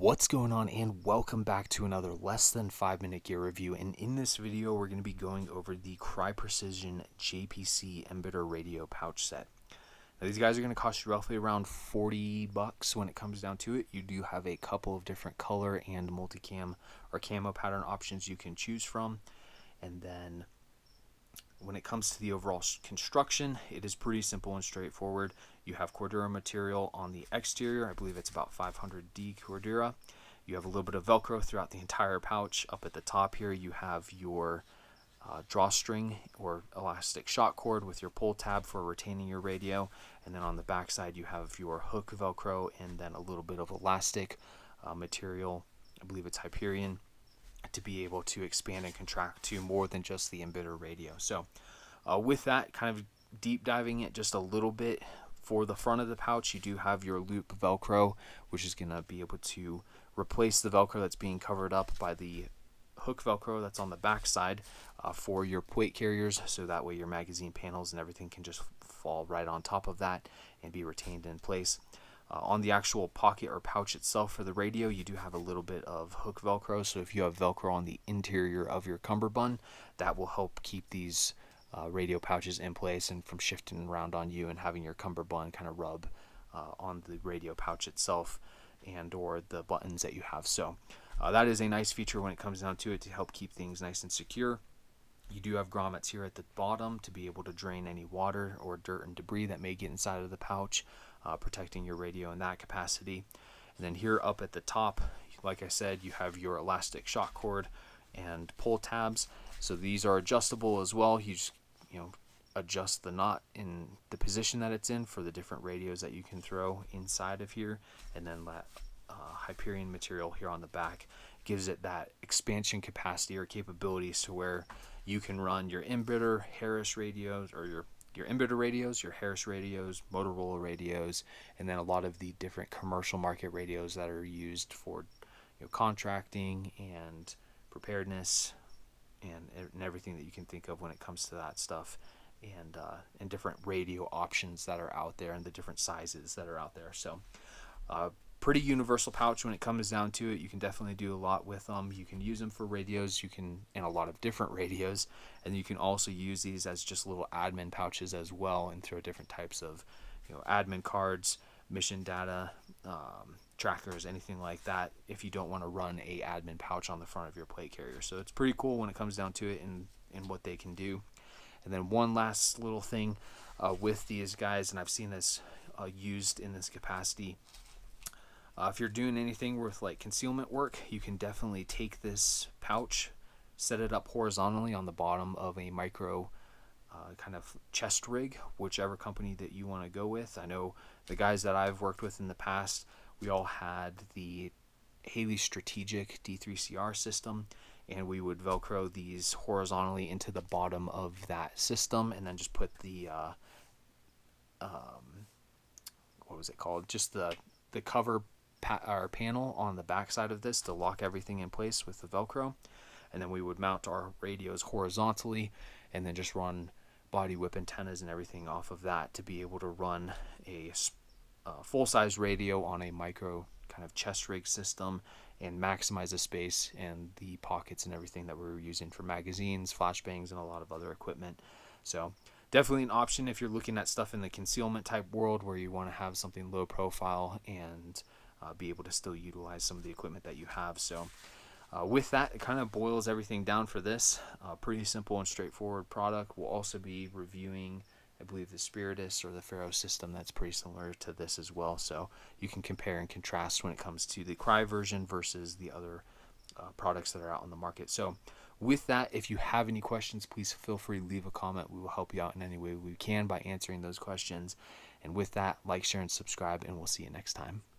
What's going on, and welcome back to another less than 5-minute gear review. And in this video we're going to be going over the Crye Precision JPC MBITR radio pouch set. Now these guys are going to cost you roughly around $40 when it comes down to it. You do have a couple of different color and multicam or camo pattern options you can choose from. And then when it comes to the overall construction, it is pretty simple and straightforward. You have Cordura material on the exterior. I believe it's about 500D Cordura. You have a little bit of Velcro throughout the entire pouch. Up at the top here, you have your drawstring or elastic shock cord with your pull tab for retaining your radio. And then on the back side, you have your hook Velcro and then a little bit of elastic material. I believe it's HYPERION, to be able to expand and contract to more than just the MBITR radio. So with that, kind of deep diving it just a little bit, for the front of the pouch you do have your loop Velcro, which is going to be able to replace the Velcro that's being covered up by the hook Velcro that's on the back side for your plate carriers, so that way your magazine panels and everything can just fall right on top of that and be retained in place. On the actual pocket or pouch itself for the radio, you do have a little bit of hook Velcro, so if you have Velcro on the interior of your cummerbund, that will help keep these radio pouches in place and from shifting around on you and having your cummerbund kind of rub on the radio pouch itself and or the buttons that you have. So that is a nice feature when it comes down to it, to help keep things nice and secure. You do have grommets here at the bottom to be able to drain any water or dirt and debris that may get inside of the pouch, protecting your radio in that capacity. And then here up at the top, like I said, you have your elastic shock cord and pull tabs. So these are adjustable as well. You just adjust the knot in the position that it's in for the different radios that you can throw inside of here, and then that HYPERION material here on the back gives it that expansion capacity or capabilities to where you can run your MBITR Harris radios, or your MBITR radios, your Harris radios, Motorola radios, and then a lot of the different commercial market radios that are used for contracting and preparedness and everything that you can think of when it comes to that stuff, and different radio options that are out there and the different sizes that are out there. So pretty universal pouch when it comes down to it. You can definitely do a lot with them. You can use them for radios, and a lot of different radios, and you can also use these as just little admin pouches as well, and throw different types of admin cards, mission data, trackers, anything like that, if you don't want to run a admin pouch on the front of your plate carrier. So it's pretty cool when it comes down to it and what they can do. And then one last little thing with these guys, and I've seen this used in this capacity. If you're doing anything with like concealment work, you can definitely take this pouch, set it up horizontally on the bottom of a micro kind of chest rig, whichever company that you want to go with. I know the guys that I've worked with in the past, we all had the Haley Strategic D3CR system, and we would Velcro these horizontally into the bottom of that system, and then just put the what was it called? Just the cover panel on the back side of this to lock everything in place with the Velcro, and then we would mount our radios horizontally and then just run body whip antennas and everything off of that to be able to run a full-size radio on a micro kind of chest rig system and maximize the space and the pockets and everything that we were using for magazines, flashbangs, and a lot of other equipment. So definitely an option if you're looking at stuff in the concealment type world where you want to have something low profile and be able to still utilize some of the equipment that you have. So with that, it kind of boils everything down for this. Pretty simple and straightforward product. We'll also be reviewing, I believe, the Spiritus or the Faro system that's pretty similar to this as well. So you can compare and contrast when it comes to the Crye version versus the other products that are out on the market. So with that, if you have any questions, please feel free to leave a comment. We will help you out in any way we can by answering those questions. And with that, like, share, and subscribe, and we'll see you next time.